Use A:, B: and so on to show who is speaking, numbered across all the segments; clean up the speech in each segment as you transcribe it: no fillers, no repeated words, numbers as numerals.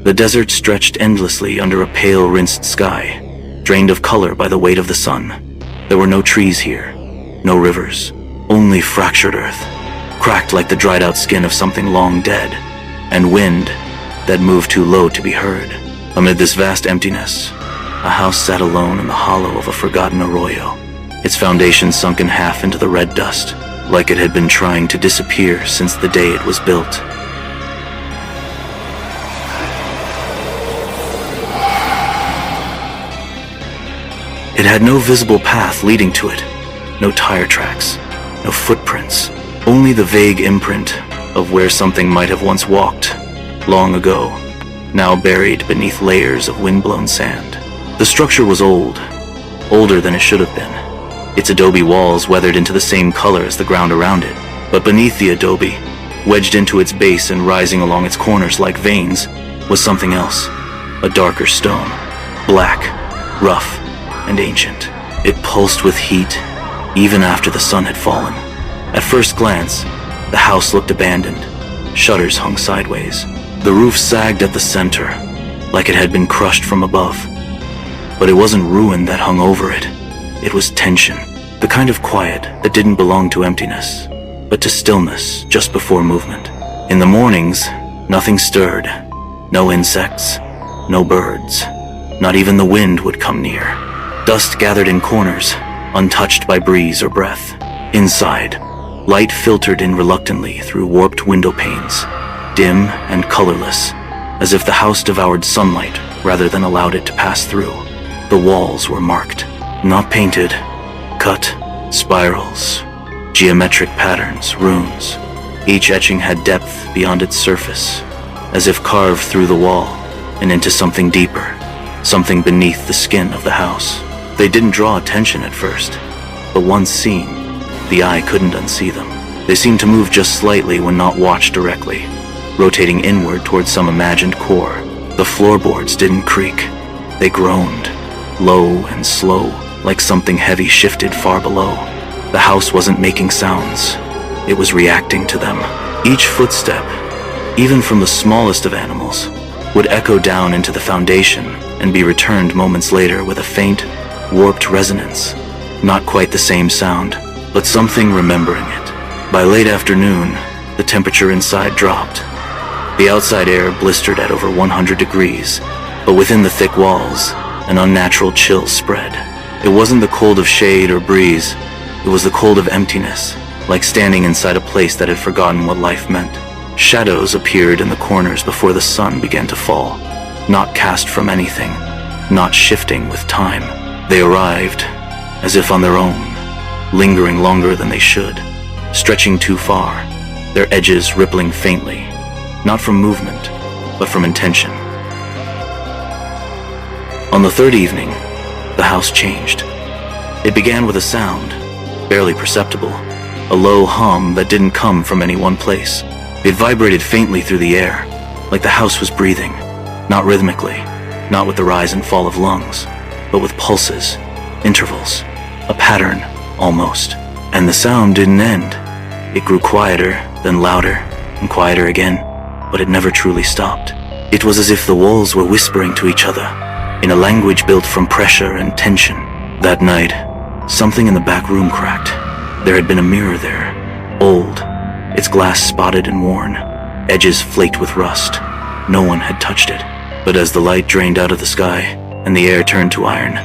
A: The desert stretched endlessly under a pale, rinsed sky, drained of color by the weight of the sun. There were no trees here, no rivers, only fractured earth, cracked like the dried-out skin of something long dead, and wind that moved too low to be heard. Amid this vast emptiness, a house sat alone in the hollow of a forgotten arroyo, its foundation sunk in half into the red dust, like it had been trying to disappear since the day it was built. It had no visible path leading to it, no tire tracks, no footprints, only the vague imprint of where something might have once walked, long ago, now buried beneath layers of wind-blown sand. The structure was old, older than it should have been. Its adobe walls weathered into the same color as the ground around it, but beneath the adobe, wedged into its base and rising along its corners like veins, was something else, a darker stone, black, rough, and ancient. It pulsed with heat, even after the sun had fallen. At first glance, the house looked abandoned. Shutters hung sideways. The roof sagged at the center, like it had been crushed from above. But it wasn't ruin that hung over it. It was tension, the kind of quiet that didn't belong to emptiness, but to stillness just before movement. In the mornings, nothing stirred. No insects, no birds. Not even the wind would come near. Dust gathered in corners, untouched by breeze or breath. Inside, light filtered in reluctantly through warped window panes, dim and colorless, as if the house devoured sunlight rather than allowed it to pass through. The walls were marked, not painted, cut, spirals, geometric patterns, runes. Each etching had depth beyond its surface, as if carved through the wall and into something deeper, something beneath the skin of the house. They didn't draw attention at first, but once seen, the eye couldn't unsee them. They seemed to move just slightly when not watched directly, rotating inward towards some imagined core. The floorboards didn't creak. They groaned, low and slow, like something heavy shifted far below. The house wasn't making sounds. It was reacting to them. Each footstep, even from the smallest of animals, would echo down into the foundation and be returned moments later with a faint, warped resonance. Not quite the same sound, but something remembering it. By late afternoon, the temperature inside dropped. The outside air blistered at over 100 degrees, but within the thick walls, an unnatural chill spread. It wasn't the cold of shade or breeze, it was the cold of emptiness, like standing inside a place that had forgotten what life meant. Shadows appeared in the corners before the sun began to fall, not cast from anything, not shifting with time. They arrived, as if on their own, lingering longer than they should, stretching too far, their edges rippling faintly, not from movement, but from intention. On the third evening, the house changed. It began with a sound, barely perceptible, a low hum that didn't come from any one place. It vibrated faintly through the air, like the house was breathing, not rhythmically, not with the rise and fall of lungs, but with pulses, intervals, a pattern, almost. And the sound didn't end. It grew quieter, then louder, and quieter again, but it never truly stopped. It was as if the walls were whispering to each other, in a language built from pressure and tension. That night, something in the back room cracked. There had been a mirror there, old, its glass spotted and worn, edges flaked with rust. No one had touched it. But as the light drained out of the sky, and the air turned to iron,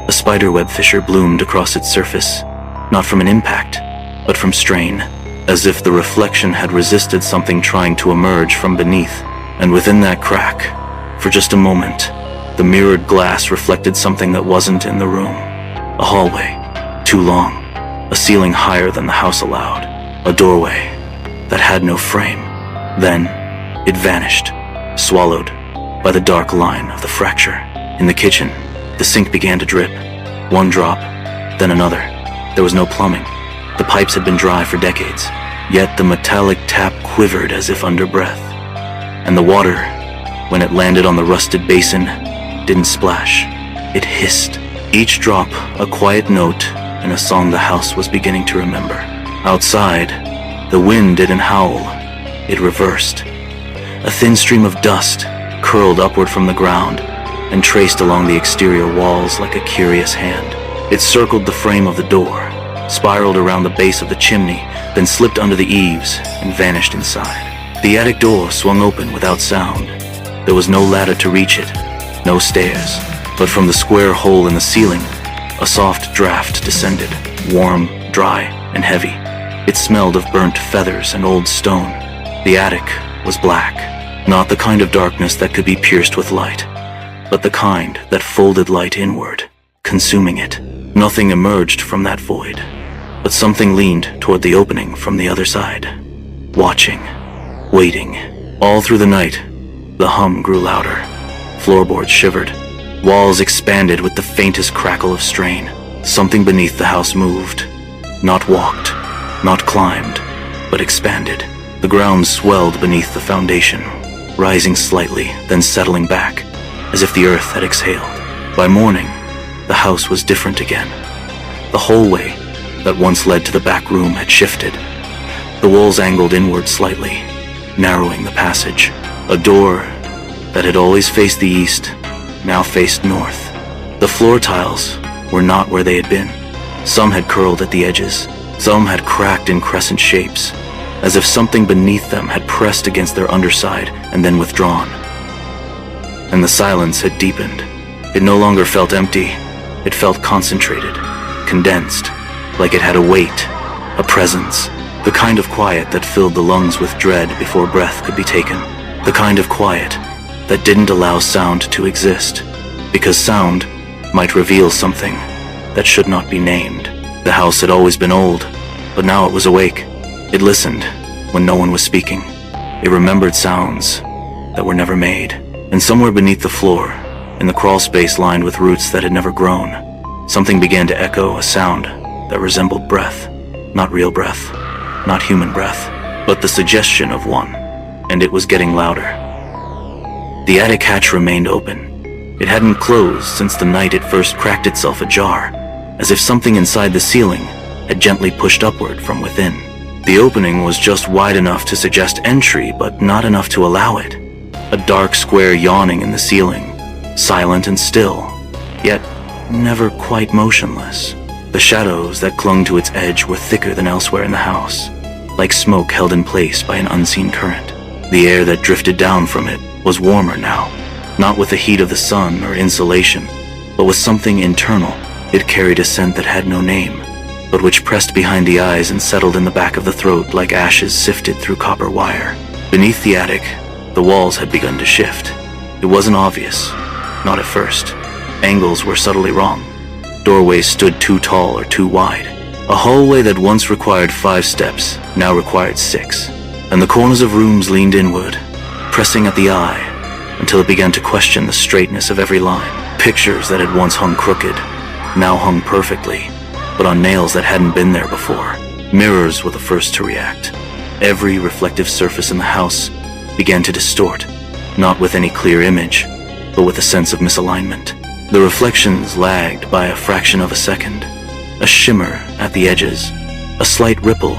A: a spiderweb fissure bloomed across its surface, not from an impact, but from strain, as if the reflection had resisted something trying to emerge from beneath. And within that crack, for just a moment, the mirrored glass reflected something that wasn't in the room. A hallway, too long, a ceiling higher than the house allowed, a doorway that had no frame. Then, it vanished, swallowed by the dark line of the fracture. In the kitchen, the sink began to drip. One drop, then another. There was no plumbing. The pipes had been dry for decades, yet the metallic tap quivered as if under breath. And the water, when it landed on the rusted basin, didn't splash. It hissed, each drop a quiet note in a song the house was beginning to remember. Outside, the wind didn't howl. It reversed. A thin stream of dust, curled upward from the ground and traced along the exterior walls like a curious hand. It circled the frame of the door, spiraled around the base of the chimney, then slipped under the eaves and vanished inside. The attic door swung open without sound. There was no ladder to reach it, no stairs, but from the square hole in the ceiling, a soft draft descended, warm, dry, and heavy. It smelled of burnt feathers and old stone. The attic was black, not the kind of darkness that could be pierced with light, but the kind that folded light inward, consuming it. Nothing emerged from that void, but something leaned toward the opening from the other side, watching, waiting. All through the night, the hum grew louder. Floorboards shivered. Walls expanded with the faintest crackle of strain. Something beneath the house moved. Not walked, not climbed, but expanded. The ground swelled beneath the foundation, rising slightly, then settling back, as if the earth had exhaled. By morning, the house was different again. The hallway that once led to the back room had shifted. The walls angled inward slightly, narrowing the passage. A door that had always faced the east now faced north. The floor tiles were not where they had been. Some had curled at the edges. Some had cracked in crescent shapes, as if something beneath them had pressed against their underside and then withdrawn. And the silence had deepened. It no longer felt empty. It felt concentrated, condensed, like it had a weight, a presence, the kind of quiet that filled the lungs with dread before breath could be taken, the kind of quiet that didn't allow sound to exist, because sound might reveal something that should not be named. The house had always been old, but now it was awake. It listened when no one was speaking. It remembered sounds that were never made. And somewhere beneath the floor, in the crawl space lined with roots that had never grown, something began to echo, a sound that resembled breath. Not real breath, not human breath, but the suggestion of one, and it was getting louder. The attic hatch remained open. It hadn't closed since the night it first cracked itself ajar, as if something inside the ceiling had gently pushed upward from within. The opening was just wide enough to suggest entry, but not enough to allow it. A dark square yawning in the ceiling, silent and still, yet never quite motionless. The shadows that clung to its edge were thicker than elsewhere in the house, like smoke held in place by an unseen current. The air that drifted down from it was warmer now, not with the heat of the sun or insulation, but with something internal. It carried a scent that had no name, but which pressed behind the eyes and settled in the back of the throat like ashes sifted through copper wire. Beneath the attic, the walls had begun to shift. It wasn't obvious, not at first. Angles were subtly wrong. Doorways stood too tall or too wide. A hallway that once required 5 steps now required 6, and the corners of rooms leaned inward, pressing at the eye until it began to question the straightness of every line. Pictures that had once hung crooked now hung perfectly, but on nails that hadn't been there before. Mirrors were the first to react. Every reflective surface in the house began to distort, not with any clear image, but with a sense of misalignment. The reflections lagged by a fraction of a second, a shimmer at the edges, a slight ripple,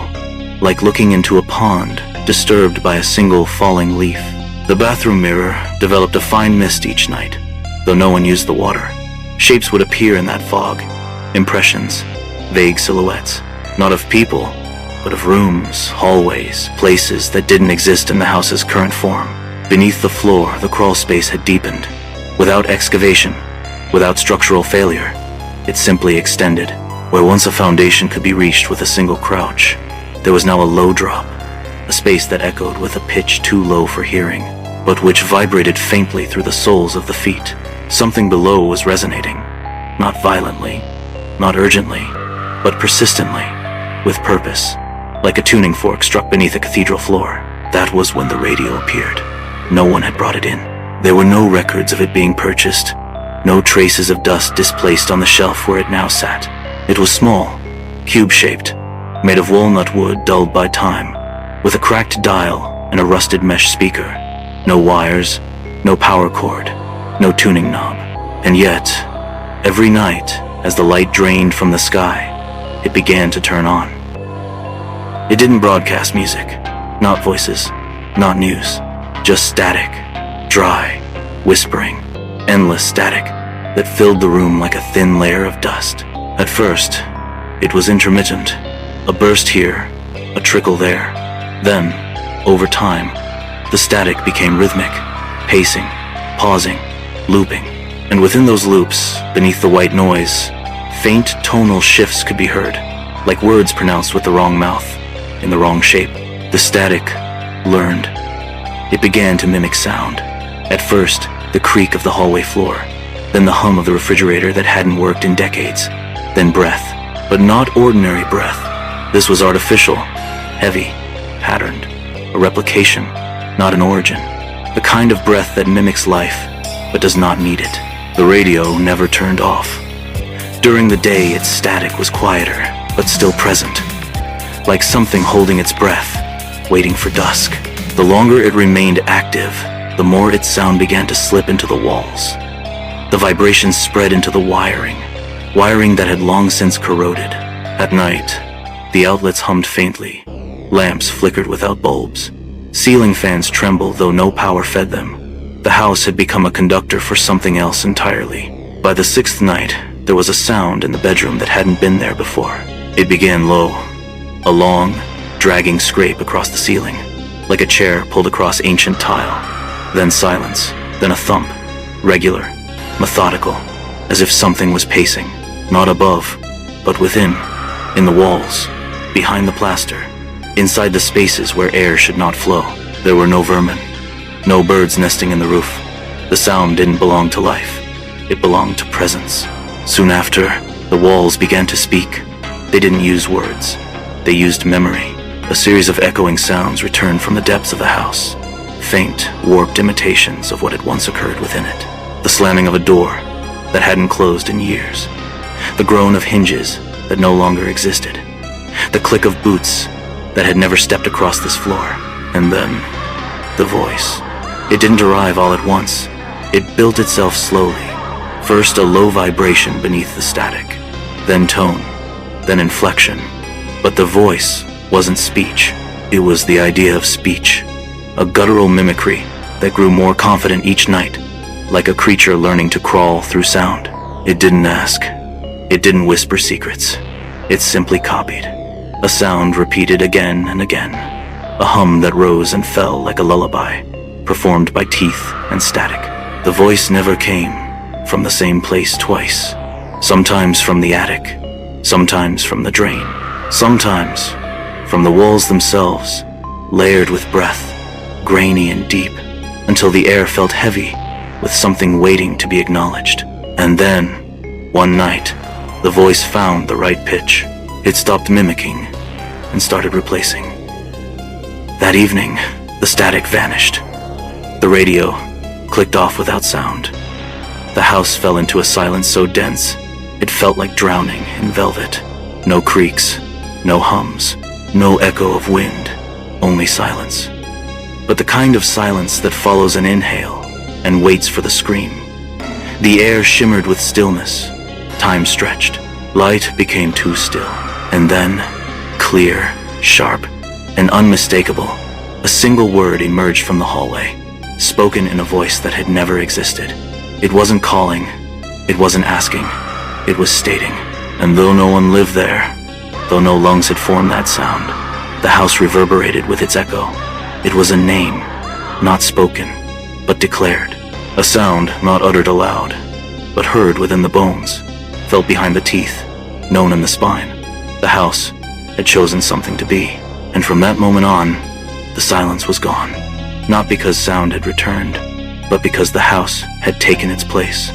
A: like looking into a pond disturbed by a single falling leaf. The bathroom mirror developed a fine mist each night, though no one used the water. Shapes would appear in that fog, impressions, vague silhouettes, not of people, but of rooms, hallways, places that didn't exist in the house's current form. Beneath the floor, the crawl space had deepened. Without excavation, without structural failure, it simply extended. Where once a foundation could be reached with a single crouch, there was now a low drop, a space that echoed with a pitch too low for hearing, but which vibrated faintly through the soles of the feet. Something below was resonating, not violently, not urgently, but persistently, with purpose, like a tuning fork struck beneath a cathedral floor. That was when the radio appeared. No one had brought it in. There were no records of it being purchased, no traces of dust displaced on the shelf where it now sat. It was small, cube-shaped, made of walnut wood dulled by time, with a cracked dial and a rusted mesh speaker. No wires, no power cord, no tuning knob. And yet, every night, as the light drained from the sky, it began to turn on. It didn't broadcast music, not voices, not news, just static, dry, whispering, endless static that filled the room like a thin layer of dust. At first, it was intermittent, a burst here, a trickle there. Then, over time, the static became rhythmic, pacing, pausing, looping. And within those loops, beneath the white noise, faint tonal shifts could be heard, like words pronounced with the wrong mouth, in the wrong shape. The static learned. It began to mimic sound. At first, the creak of the hallway floor, then the hum of the refrigerator that hadn't worked in decades, then breath, but not ordinary breath. This was artificial, heavy, patterned, a replication, not an origin. The kind of breath that mimics life, but does not need it. The radio never turned off. During the day, its static was quieter, but still present, like something holding its breath, waiting for dusk. The longer it remained active, the more its sound began to slip into the walls. The vibrations spread into the wiring that had long since corroded. At night, the outlets hummed faintly. Lamps flickered without bulbs. Ceiling fans trembled, though no power fed them. The house had become a conductor for something else entirely. By the sixth night, there was a sound in the bedroom that hadn't been there before. It began low, a long, dragging scrape across the ceiling, like a chair pulled across ancient tile. Then silence, then a thump, regular, methodical, as if something was pacing, not above, but within, in the walls, behind the plaster, inside the spaces where air should not flow. There were no vermin, no birds nesting in the roof. The sound didn't belong to life. It belonged to presence. Soon after, the walls began to speak. They didn't use words. They used memory. A series of echoing sounds returned from the depths of the house. Faint, warped imitations of what had once occurred within it. The slamming of a door that hadn't closed in years. The groan of hinges that no longer existed. The click of boots that had never stepped across this floor. And then, the voice. It didn't arrive all at once. It built itself slowly. First a low vibration beneath the static, then tone, then inflection. But the voice wasn't speech. It was the idea of speech. A guttural mimicry that grew more confident each night, like a creature learning to crawl through sound. It didn't ask. It didn't whisper secrets. It simply copied. A sound repeated again and again. A hum that rose and fell like a lullaby, performed by teeth and static. The voice never came from the same place twice. Sometimes from the attic, sometimes from the drain, sometimes from the walls themselves, layered with breath, grainy and deep, until the air felt heavy with something waiting to be acknowledged. And then, one night, the voice found the right pitch. It stopped mimicking and started replacing. That evening, the static vanished. The radio clicked off without sound. The house fell into a silence so dense, it felt like drowning in velvet. No creaks, no hums, no echo of wind, only silence. But the kind of silence that follows an inhale and waits for the scream. The air shimmered with stillness. Time stretched. Light became too still. And then, clear, sharp, and unmistakable, a single word emerged from the hallway, spoken in a voice that had never existed. It wasn't calling, it wasn't asking, it was stating. And though no one lived there, though no lungs had formed that sound, the house reverberated with its echo. It was a name, not spoken, but declared. A sound not uttered aloud, but heard within the bones, felt behind the teeth, known in the spine. The house had chosen something to be, and from that moment on, the silence was gone. Not because sound had returned, but because the house had taken its place.